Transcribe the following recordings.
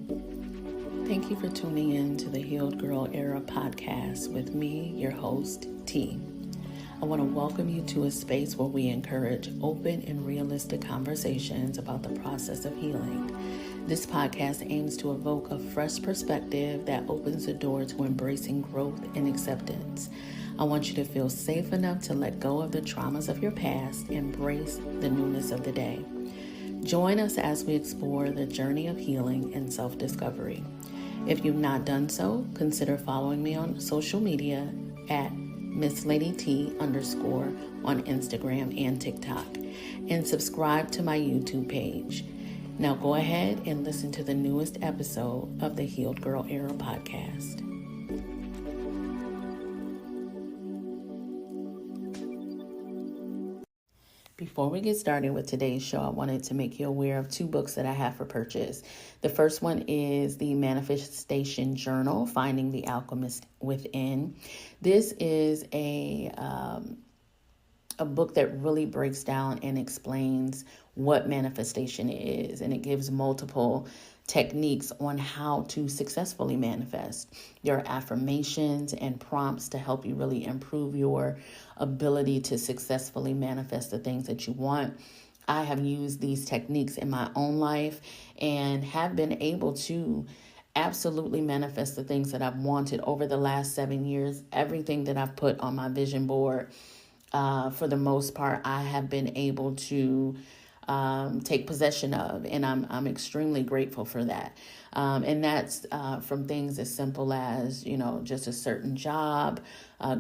Thank you for tuning in to the Healed Girl Era podcast with me, your host, T. I want to welcome you to a space where we encourage open and realistic conversations about the process of healing. This podcast aims to evoke a fresh perspective that opens the door to embracing growth and acceptance. I want you to feel safe enough to let go of the traumas of your past, embrace the newness of the day. Join us as we explore the journey of healing and self-discovery. If you've not done so, consider following me on social media at MsLadyT_ on Instagram and TikTok, and subscribe to my YouTube page. Now go ahead and listen to the newest episode of the Healed Girl Era podcast. Before we get started with today's show, I wanted to make you aware of two books that I have for purchase. The first one is the Manifestation Journal, Finding the Alchemist Within. This is a book that really breaks down and explains what manifestation is, and it gives multiple techniques on how to successfully manifest. There are affirmations and prompts to help you really improve your ability to successfully manifest the things that you want. I have used these techniques in my own life and have been able to absolutely manifest the things that I've wanted over the last 7 years. Everything that I've put on my vision board, for the most part, I have been able to take possession of, and I'm extremely grateful for that. And that's from things as simple as, just a certain job,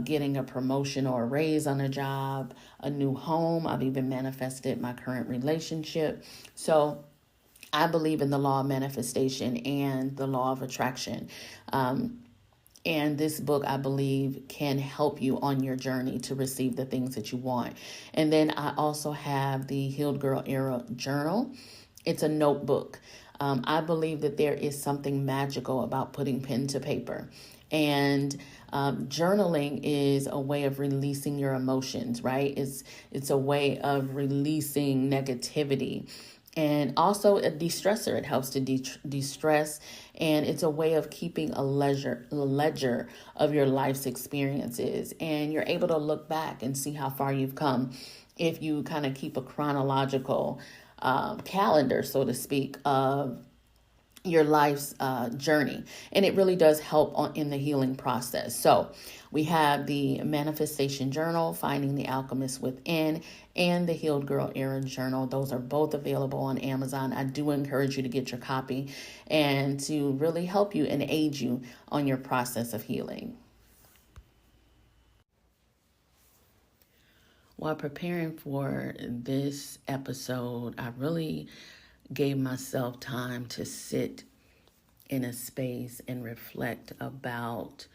getting a promotion or a raise on a job, a new home. I've even manifested my current relationship. So I believe in the law of manifestation and the law of attraction. And this book, I believe, can help you on your journey to receive the things that you want. And then I also have the Healed Girl Era Journal. It's a notebook. I believe that there is something magical about putting pen to paper. And journaling is a way of releasing your emotions, right? It's a way of releasing negativity. And also a de-stressor. It helps to de-stress, and it's a way of keeping a ledger of your life's experiences. And you're able to look back and see how far you've come if you kind of keep a chronological calendar, so to speak, of your life's journey. And it really does help in the healing process. So we have the Manifestation Journal, Finding the Alchemist Within, and the Healed Girl Era Journal. Those are both available on Amazon. I do encourage you to get your copy and to really help you and aid you on your process of healing. While preparing for this episode, I really gave myself time to sit in a space and reflect about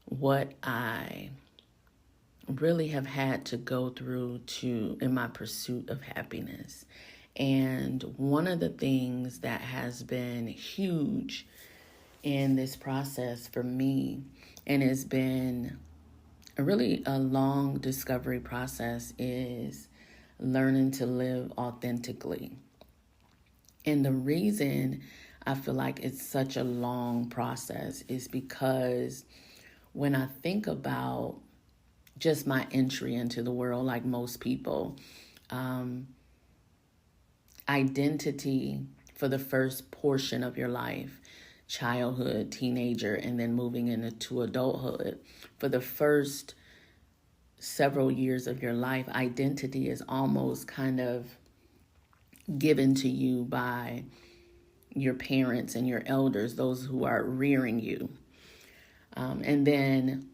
what I really have had to go through in my pursuit of happiness. And one of the things that has been huge in this process for me, and has been really a long discovery process, is learning to live authentically. And the reason I feel like it's such a long process is because when I think about just my entry into the world, like most people, identity for the first portion of your life, childhood, teenager, and then moving into adulthood, for the first several years of your life, identity is almost kind of given to you by your parents and your elders, those who are rearing you. And then,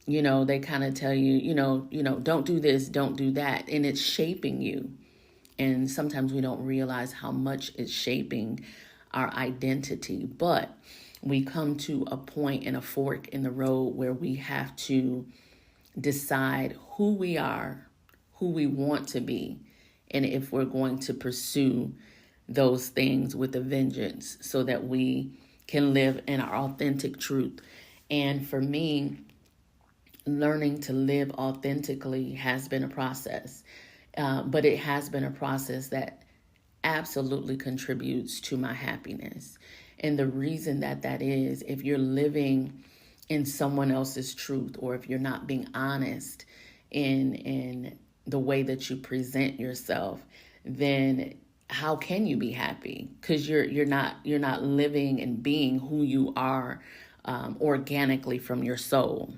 they kind of tell you, don't do this, don't do that. And it's shaping you. And sometimes we don't realize how much it's shaping our identity. But we come to a point in a fork in the road where we have to decide who we are, who we want to be, and if we're going to pursue those things with a vengeance so that we can live in our authentic truth. And for me, learning to live authentically has been a process, but it has been a process that absolutely contributes to my happiness. And the reason that is, if you're living in someone else's truth, or if you're not being honest in the way that you present yourself, then how can you be happy? Because you're not living and being who you are organically from your soul.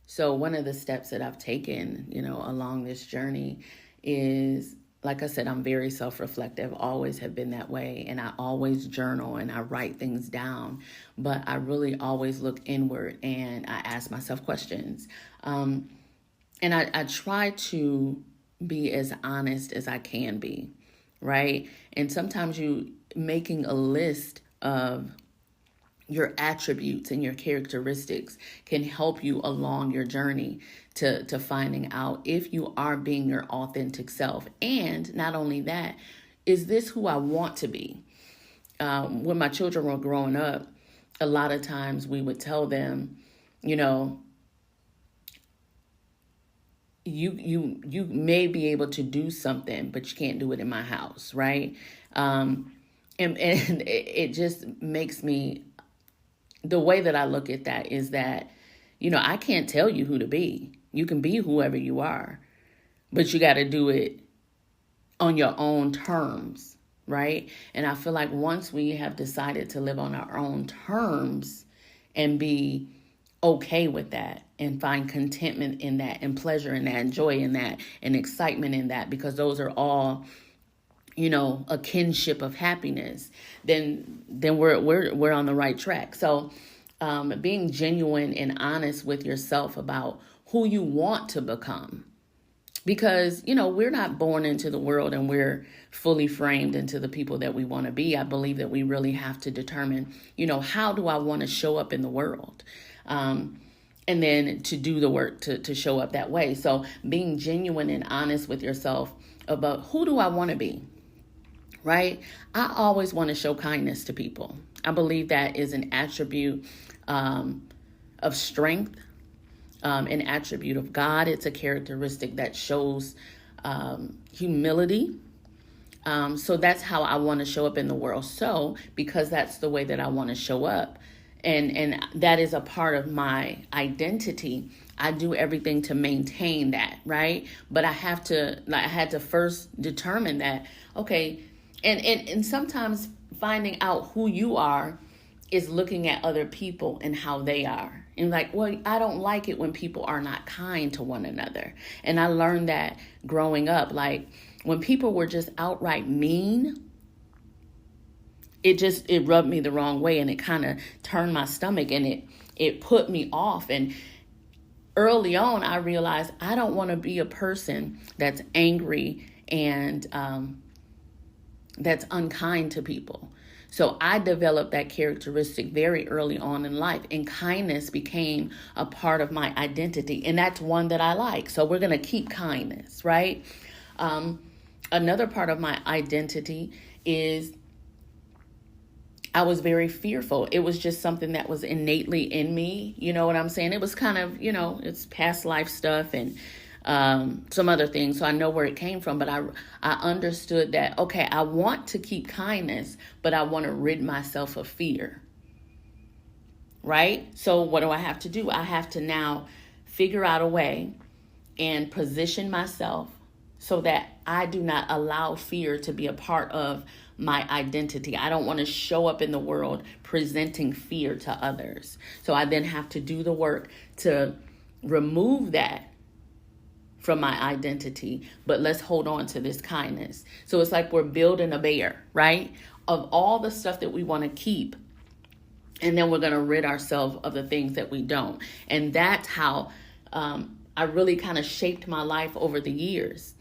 So one of the steps that I've taken, along this journey is, like I said, I'm very self-reflective, always have been that way. And I always journal and I write things down, but I really always look inward and I ask myself questions. And I try to be as honest as I can be, right? And sometimes you making a list of your attributes and your characteristics can help you along your journey to finding out if you are being your authentic self. And not only that, is this who I want to be? When my children were growing up, a lot of times we would tell them, you may be able to do something, but you can't do it in my house, right? And it just makes me, the way that I look at that is that, I can't tell you who to be. You can be whoever you are, but you got to do it on your own terms, right? And I feel like once we have decided to live on our own terms and be okay with that and find contentment in that and pleasure in that and joy in that and excitement in that, because those are all, a kinship of happiness, then we're on the right track. So being genuine and honest with yourself about who you want to become, because, we're not born into the world and we're fully framed into the people that we want to be. I believe that we really have to determine, how do I want to show up in the world? And then to do the work to show up that way. So being genuine and honest with yourself about who do I want to be, right? I always want to show kindness to people. I believe that is an attribute of strength, an attribute of God. It's a characteristic that shows humility. So that's how I want to show up in the world. So because that's the way that I want to show up, and that is a part of my identity, I do everything to maintain that, right? But I had to first determine that, okay, and sometimes finding out who you are is looking at other people and how they are. And well, I don't like it when people are not kind to one another. And I learned that growing up, when people were just outright mean, it rubbed me the wrong way, and it kind of turned my stomach, and it put me off. And early on, I realized I don't want to be a person that's angry and that's unkind to people. So I developed that characteristic very early on in life, and kindness became a part of my identity. And that's one that I like. So we're going to keep kindness, right? Another part of my identity is I was very fearful. It was just something that was innately in me. You know what I'm saying? It was kind of, it's past life stuff and some other things. So I know where it came from, but I understood that, okay, I want to keep kindness, but I want to rid myself of fear. Right? So what do I have to do? I have to now figure out a way and position myself so that I do not allow fear to be a part of my identity. I don't want to show up in the world presenting fear to others. So I then have to do the work to remove that from my identity, but let's hold on to this kindness. So it's like we're building a bear, right? Of all the stuff that we want to keep, and then we're going to rid ourselves of the things that we don't. And that's how I really kind of shaped my life over the years,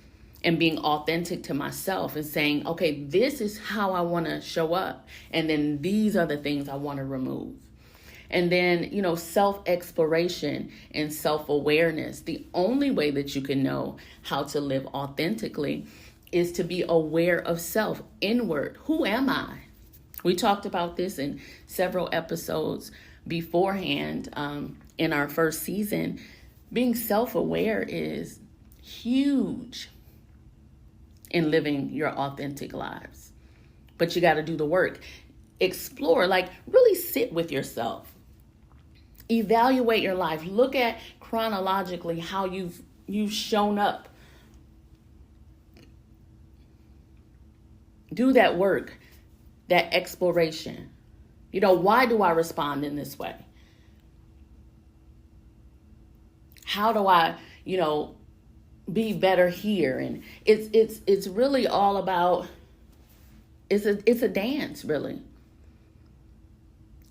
and being authentic to myself and saying, okay, this is how I want to show up. And then these are the things I want to remove. And then, self-exploration and self-awareness. The only way that you can know how to live authentically is to be aware of self, inward. Who am I? We talked about this in several episodes beforehand in our first season. Being self-aware is huge in living your authentic lives. but you got to do the work. Explore, like really sit with yourself. Evaluate your life. Look at chronologically how you've shown up. Do that work, that exploration. Why do I respond in this way? How do I, be better here? And it's really all about, it's a dance, really.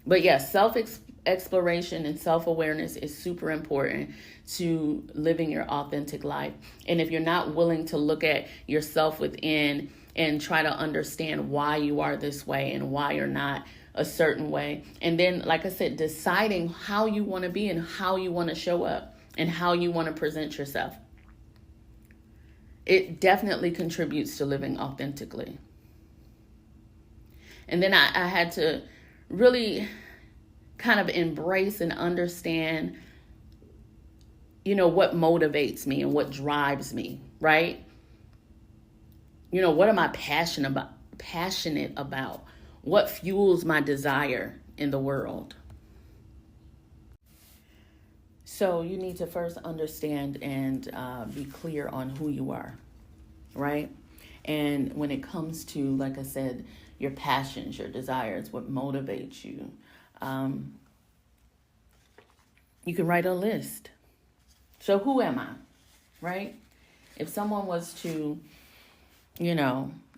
But yes, self-exploration and self-awareness is super important to living your authentic life. And if you're not willing to look at yourself within and try to understand why you are this way and why you're not a certain way, and then, like I said, deciding how you want to be and how you want to show up and how you want to present yourself, it definitely contributes to living authentically. And then I had to really kind of embrace and understand, what motivates me and what drives me, right? What am I passionate about? What fuels my desire in the world? So you need to first understand and be clear on who you are, right? And when it comes to, like I said, your passions, your desires, what motivates you, you can write a list. So who am I, right? If someone was to,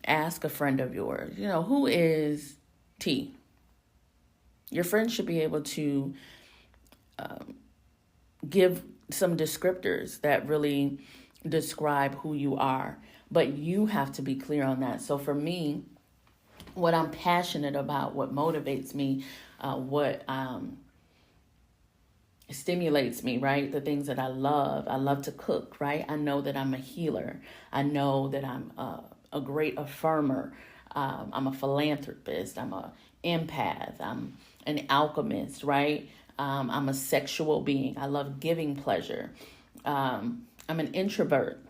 ask a friend of yours, who is T? Your friend should be able to give some descriptors that really describe who you are, but you have to be clear on that. So for me, what I'm passionate about, what motivates me, what stimulates me, right? The things that I love to cook, right? I know that I'm a healer. I know that I'm a great affirmer. I'm a philanthropist. I'm an empath. I'm an alchemist, right? I'm a sexual being. I love giving pleasure. I'm an introvert.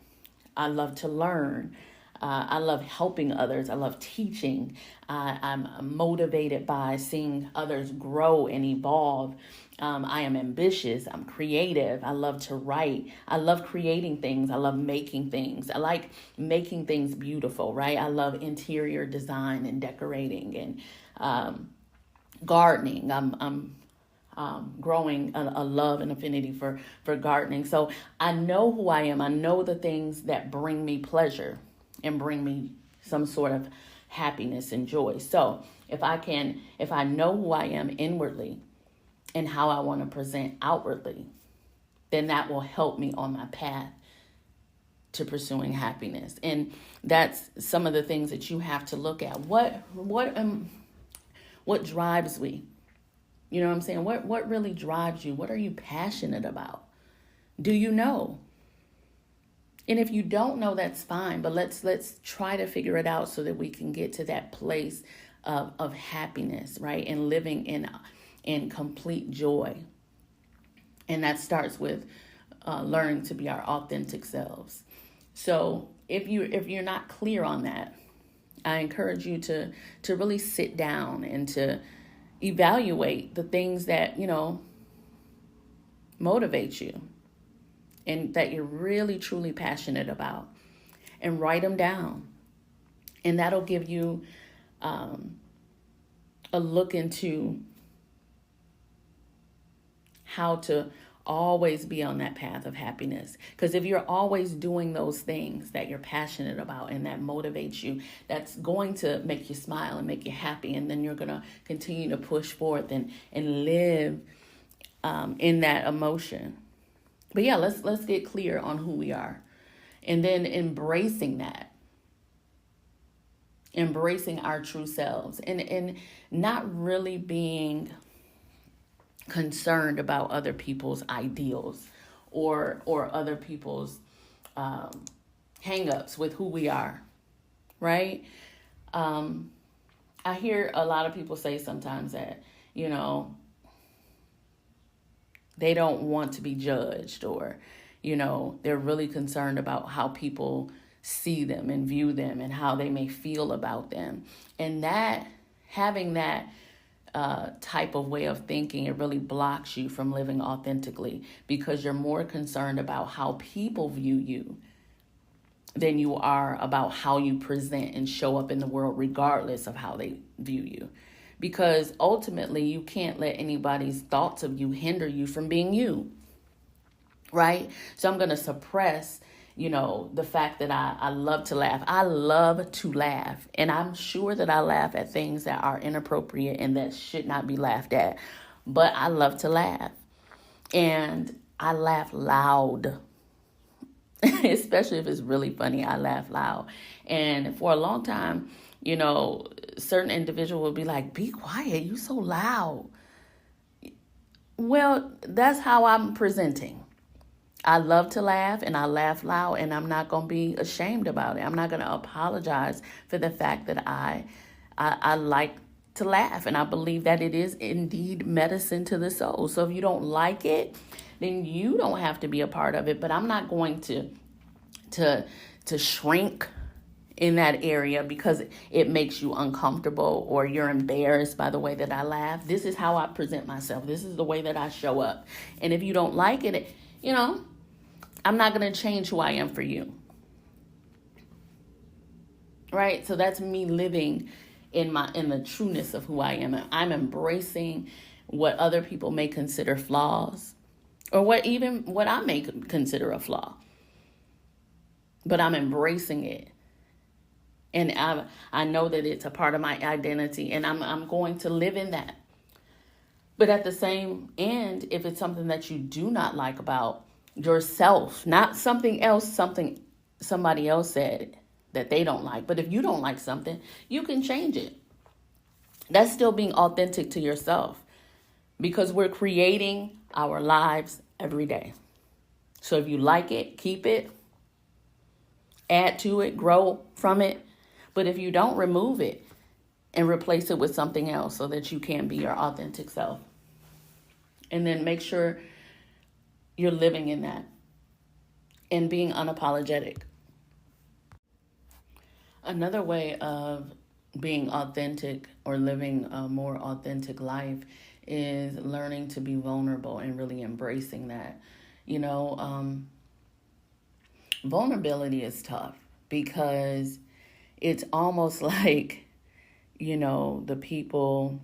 I love to learn. I love helping others. I love teaching. I'm motivated by seeing others grow and evolve. I am ambitious. I'm creative. I love to write. I love creating things. I love making things. I like making things beautiful, right? I love interior design and decorating and gardening. I'm growing a love and affinity for gardening. So I know who I am. I know the things that bring me pleasure and bring me some sort of happiness and joy. So if I know who I am inwardly and how I want to present outwardly, then that will help me on my path to pursuing happiness. And that's some of the things that you have to look at. What drives me? You know what I'm saying? What really drives you? What are you passionate about? Do you know? And if you don't know, that's fine. But let's try to figure it out so that we can get to that place of happiness, right? And living in complete joy. And that starts with learning to be our authentic selves. So if you're not clear on that, I encourage you to really sit down and to evaluate the things that, motivate you and that you're really, truly passionate about, and write them down. And that'll give you a look into how to always be on that path of happiness. Because if you're always doing those things that you're passionate about and that motivates you, that's going to make you smile and make you happy. And then you're going to continue to push forth and live in that emotion. But yeah, let's get clear on who we are. And then embracing that. Embracing our true selves. And not really being concerned about other people's ideals or other people's hang-ups with who we are, right? I hear a lot of people say sometimes that, they don't want to be judged, or, they're really concerned about how people see them and view them and how they may feel about them. And that, having that type of way of thinking, it really blocks you from living authentically, because you're more concerned about how people view you than you are about how you present and show up in the world, regardless of how they view you. Because ultimately, you can't let anybody's thoughts of you hinder you from being you, right? So I'm going to suppress, the fact that I love to laugh. I love to laugh. And I'm sure that I laugh at things that are inappropriate and that should not be laughed at. But I love to laugh. And I laugh loud. Especially if it's really funny, I laugh loud. And for a long time, certain individual will be like, be quiet, you so loud. Well, that's how I'm presenting. I love to laugh and I laugh loud, and I'm not going to be ashamed about it. I'm not going to apologize for the fact that I like to laugh, and I believe that it is indeed medicine to the soul. So if you don't like it, then you don't have to be a part of it. But I'm not going to shrink in that area because it makes you uncomfortable or you're embarrassed by the way that I laugh. This is how I present myself. This is the way that I show up. And if you don't like it, I'm not going to change who I am for you. Right? So that's me living in the trueness of who I am. I'm embracing what other people may consider flaws, or what I may consider a flaw. But I'm embracing it. And I know that it's a part of my identity, and I'm going to live in that. But at the same end, if it's something that you do not like about yourself, not something else, somebody else said that they don't like, but if you don't like something, you can change it. That's still being authentic to yourself, because we're creating our lives every day. So if you like it, keep it, add to it, grow from it. But if you don't, remove it and replace it with something else so that you can be your authentic self. And then make sure you're living in that and being unapologetic. Another way of being authentic or living a more authentic life is learning to be vulnerable and really embracing that. Vulnerability is tough because it's almost like, the people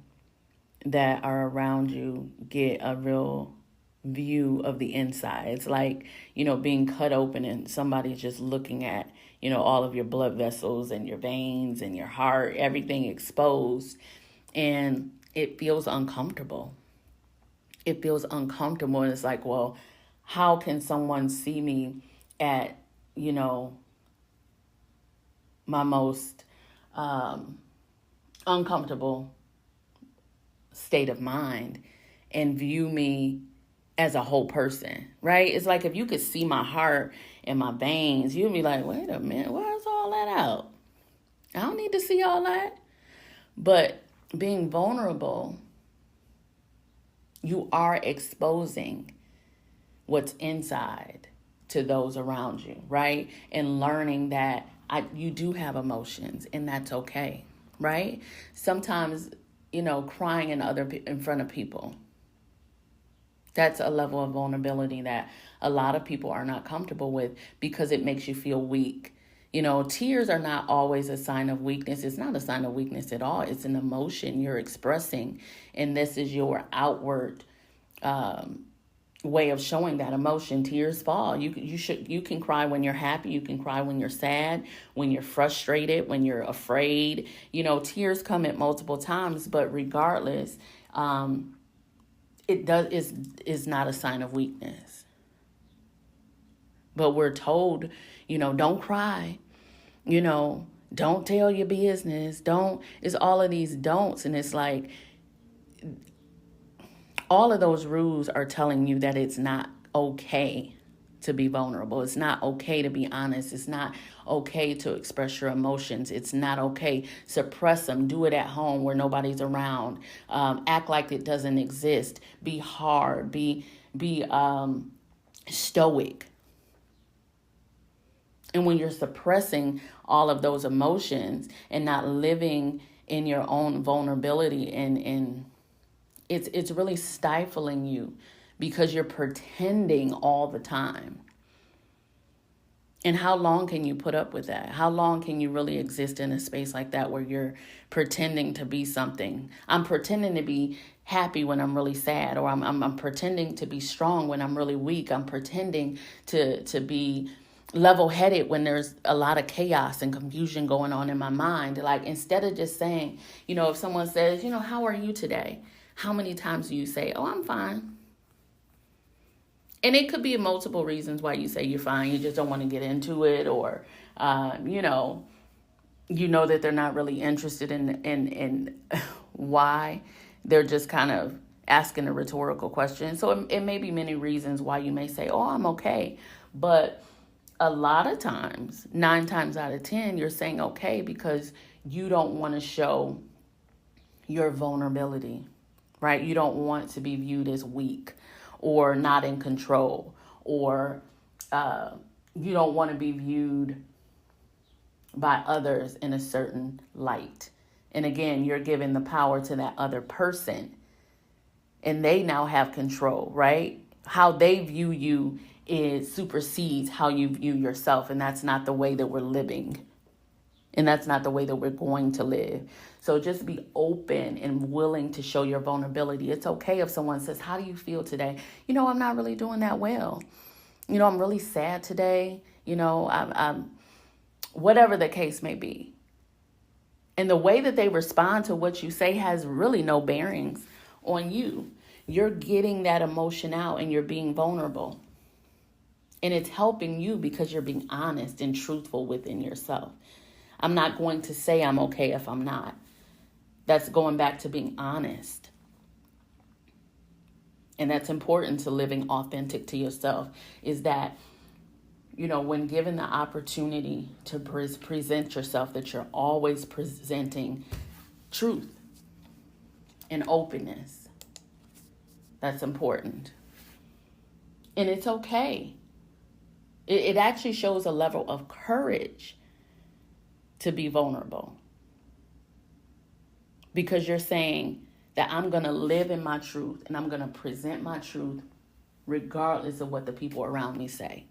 that are around you get a real view of the inside. It's like, being cut open and somebody's just looking at, all of your blood vessels and your veins and your heart, everything exposed. And it feels uncomfortable. It feels uncomfortable. And it's like, well, how can someone see me at, my most uncomfortable state of mind and view me as a whole person, right? It's like if you could see my heart and my veins, you'd be like, wait a minute, where's all that out? I don't need to see all that. But being vulnerable, you are exposing what's inside to those around you, right? And learning that you do have emotions, and that's okay, right? Sometimes, crying in front of people, that's a level of vulnerability that a lot of people are not comfortable with because it makes you feel weak. Tears are not always a sign of weakness. It's not a sign of weakness at all. It's an emotion you're expressing, and this is your outward way of showing that emotion. Tears fall. You can cry when you're happy. You can cry when you're sad, when you're frustrated, when you're afraid. Tears come at multiple times, but regardless, is not a sign of weakness. But we're told, don't cry, don't tell your business, it's all of these don'ts. And it's like, all of those rules are telling you that it's not okay to be vulnerable. It's not okay to be honest. It's not okay to express your emotions. It's not okay. Suppress them. Do it at home where nobody's around. Act like it doesn't exist. Be hard. Be stoic. And when you're suppressing all of those emotions and not living in your own vulnerability, and it's really stifling you because you're pretending all the time. And how long can you put up with that? How long can you really exist in a space like that where you're pretending to be something? I'm pretending to be happy when I'm really sad, or I'm pretending to be strong when I'm really weak. I'm pretending to be level-headed when there's a lot of chaos and confusion going on in my mind. Like, instead of just saying, if someone says, how are you today? How many times do you say, oh, I'm fine? And it could be multiple reasons why you say you're fine. You just don't want to get into it, or, that they're not really interested in why. They're just kind of asking a rhetorical question. So it may be many reasons why you may say, oh, I'm okay. But a lot of times, 9 times out of 10, you're saying okay because you don't want to show your vulnerability, right? You don't want to be viewed as weak or not in control, or you don't want to be viewed by others in a certain light. And again, you're giving the power to that other person, and they now have control, right? How they view you supersedes how you view yourself, and that's not the way that we're living. And that's not the way that we're going to live. So just be open and willing to show your vulnerability. It's okay if someone says, how do you feel today? I'm not really doing that well. I'm really sad today. I'm whatever the case may be. And the way that they respond to what you say has really no bearings on you. You're getting that emotion out and you're being vulnerable. And it's helping you because you're being honest and truthful within yourself. I'm not going to say I'm okay if I'm not. That's going back to being honest. And that's important to living authentic to yourself, is that, when given the opportunity to present yourself, that you're always presenting truth and openness. That's important. And it's okay. It actually shows a level of courage to be vulnerable, because you're saying that I'm going to live in my truth and I'm going to present my truth regardless of what the people around me say.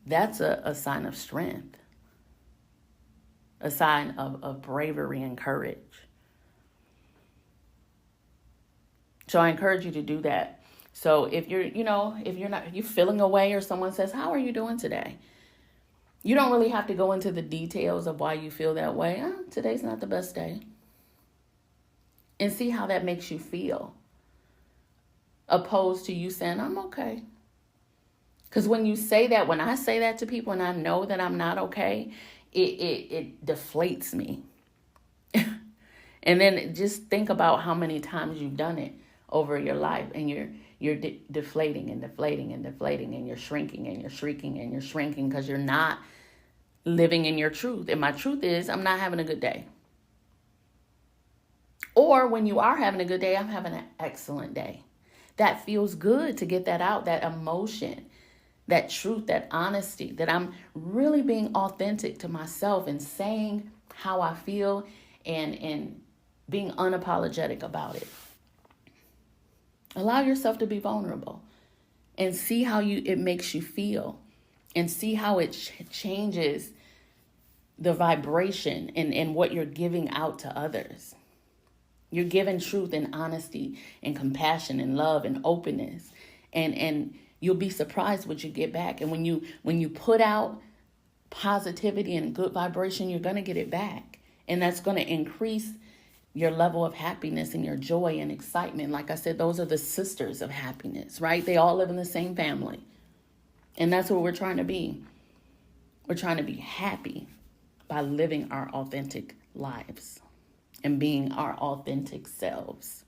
That's a sign of strength, a sign of bravery and courage. So I encourage you to do that. So if you're feeling away, or someone says, how are you doing today? You don't really have to go into the details of why you feel that way. Today's not the best day. And see how that makes you feel, opposed to you saying, I'm okay. Because when I say that to people and I know that I'm not okay, it deflates me. And then just think about how many times you've done it over your life, and you're deflating and deflating and deflating, and you're shrinking and you're shrinking and you're shrinking because you're not living in your truth. And my truth is, I'm not having a good day. Or when you are having a good day, I'm having an excellent day. That feels good to get that out, that emotion, that truth, that honesty, that I'm really being authentic to myself and saying how I feel and being unapologetic about it. Allow yourself to be vulnerable and see how it makes you feel, and see how it changes the vibration and what you're giving out to others. You're giving truth and honesty and compassion and love and openness, and you'll be surprised what you get back. And when you put out positivity and good vibration, you're going to get it back, and that's going to increase your level of happiness and your joy and excitement. Like I said, those are the sisters of happiness, right? They all live in the same family. And that's what we're trying to be. We're trying to be happy by living our authentic lives and being our authentic selves.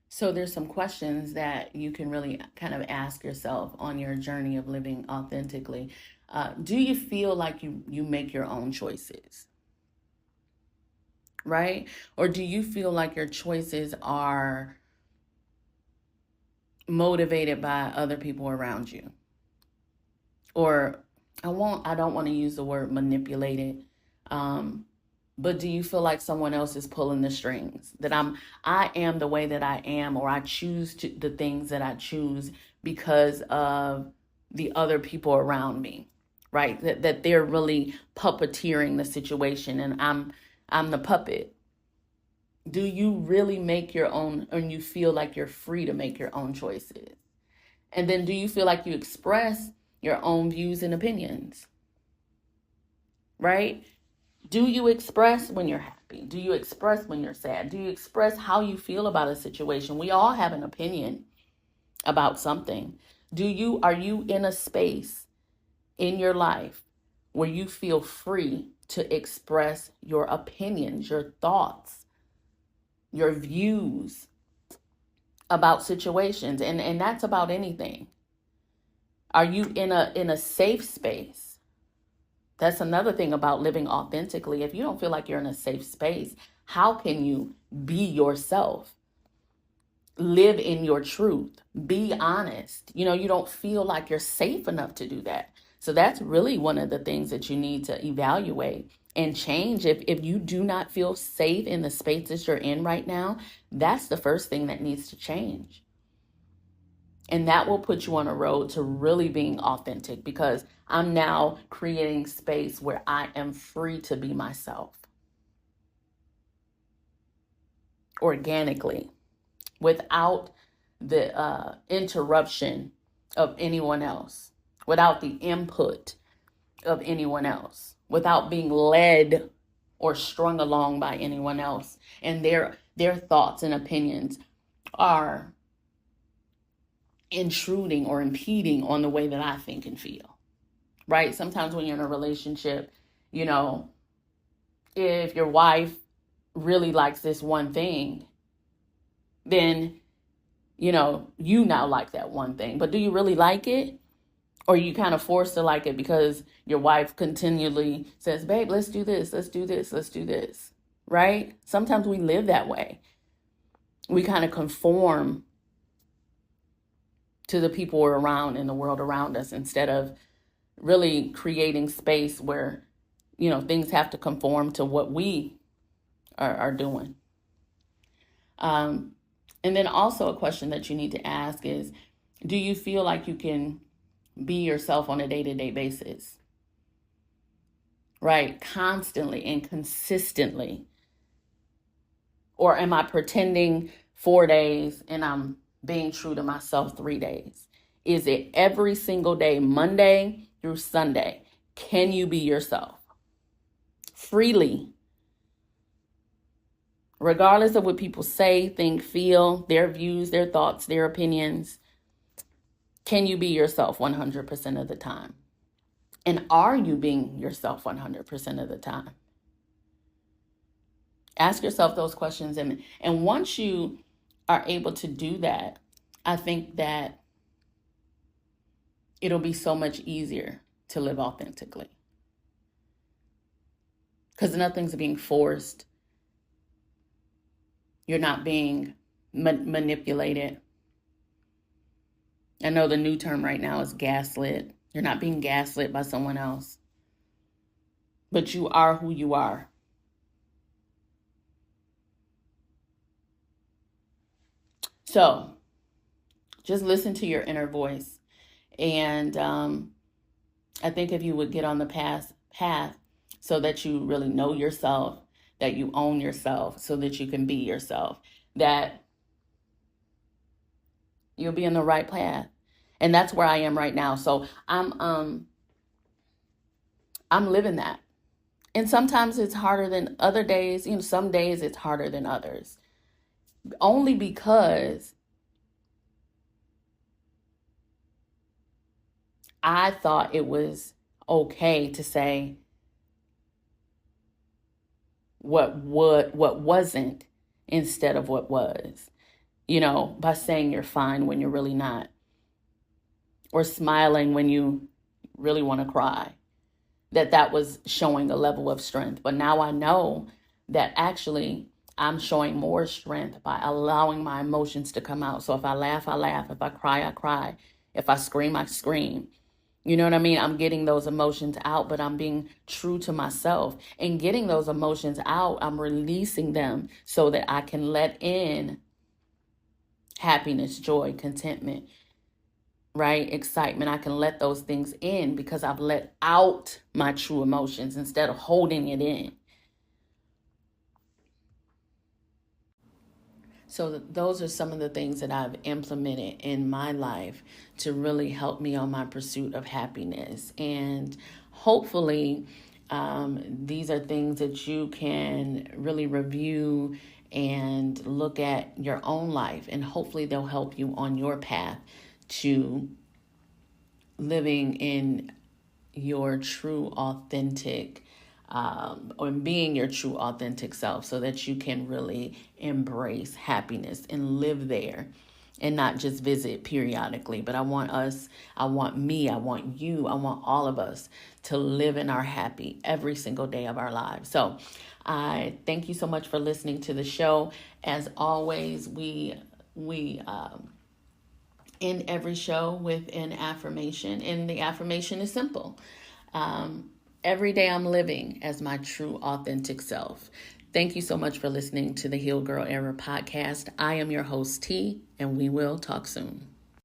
So there's some questions that you can really kind of ask yourself on your journey of living authentically. Do you feel like you make your own choices? Right? Or do you feel like your choices are motivated by other people around you? or I don't want to use the word manipulated. But do you feel like someone else is pulling the strings? That I am the way that I am, or I choose the things that I choose because of the other people around me, right? That they're really puppeteering the situation and I'm the puppet. Do you really make your own, and you feel like you're free to make your own choices? And then do you feel like you express your own views and opinions? Right? Do you express when you're happy? Do you express when you're sad? Do you express how you feel about a situation? We all have an opinion about something. Are you in a space in your life where you feel free to express your opinions, your thoughts, your views about situations? And that's about anything. Are you in a safe space? That's another thing about living authentically. If you don't feel like you're in a safe space, how can you be yourself? Live in your truth. Be honest. You don't feel like you're safe enough to do that. So that's really one of the things that you need to evaluate and change. If you do not feel safe in the spaces you're in right now, that's the first thing that needs to change. And that will put you on a road to really being authentic, because I'm now creating space where I am free to be myself organically, without the interruption of anyone else, without the input of anyone else, without being led or strung along by anyone else. And their thoughts and opinions are intruding or impeding on the way that I think and feel, right? Sometimes when you're in a relationship, if your wife really likes this one thing, then, you now like that one thing. But do you really like it? Or you kind of forced to like it because your wife continually says, babe, let's do this, let's do this, let's do this, right? Sometimes we live that way. We kind of conform to the people around in the world around us, instead of really creating space where, things have to conform to what we are doing. And then also a question that you need to ask is, do you feel like you can be yourself on a day-to-day basis? Right? Constantly and consistently. Or am I pretending 4 days and I'm being true to myself 3 days? Is it every single day, Monday through Sunday? Can you be yourself freely? Regardless of what people say, think, feel, their views, their thoughts, their opinions. Can you be yourself 100% of the time? And are you being yourself 100% of the time? Ask yourself those questions. And once you are able to do that, I think that it'll be so much easier to live authentically. Because nothing's being forced. You're not being manipulated. I know the new term right now is gaslit. You're not being gaslit by someone else. But you are who you are. So just listen to your inner voice. And I think if you would get on the path so that you really know yourself, that you own yourself, so that you can be yourself, that you'll be in the right path. And that's where I am right now. So I'm living that. And sometimes it's harder than other days. Some days it's harder than others. Only because I thought it was okay to say what wasn't instead of what was. By saying you're fine when you're really not. Or smiling when you really want to cry. That was showing a level of strength. But now I know that actually I'm showing more strength by allowing my emotions to come out. So if I laugh, I laugh. If I cry, I cry. If I scream, I scream. You know what I mean? I'm getting those emotions out, but I'm being true to myself. And getting those emotions out, I'm releasing them so that I can let in happiness, joy, contentment, right? Excitement. I can let those things in because I've let out my true emotions instead of holding it in. So those are some of the things that I've implemented in my life to really help me on my pursuit of happiness. And hopefully, these are things that you can really review and look at your own life. And hopefully they'll help you on your path to living in your true, authentic, or being your true, authentic self so that you can really embrace happiness and live there and not just visit periodically. But I want us, I want me, I want you, I want all of us to live in our happy every single day of our lives. So I thank you so much for listening to the show. As always, we end every show with an affirmation, and the affirmation is simple. Every day I'm living as my true, authentic self. Thank you so much for listening to the Heal Girl Era podcast. I am your host, T, and we will talk soon.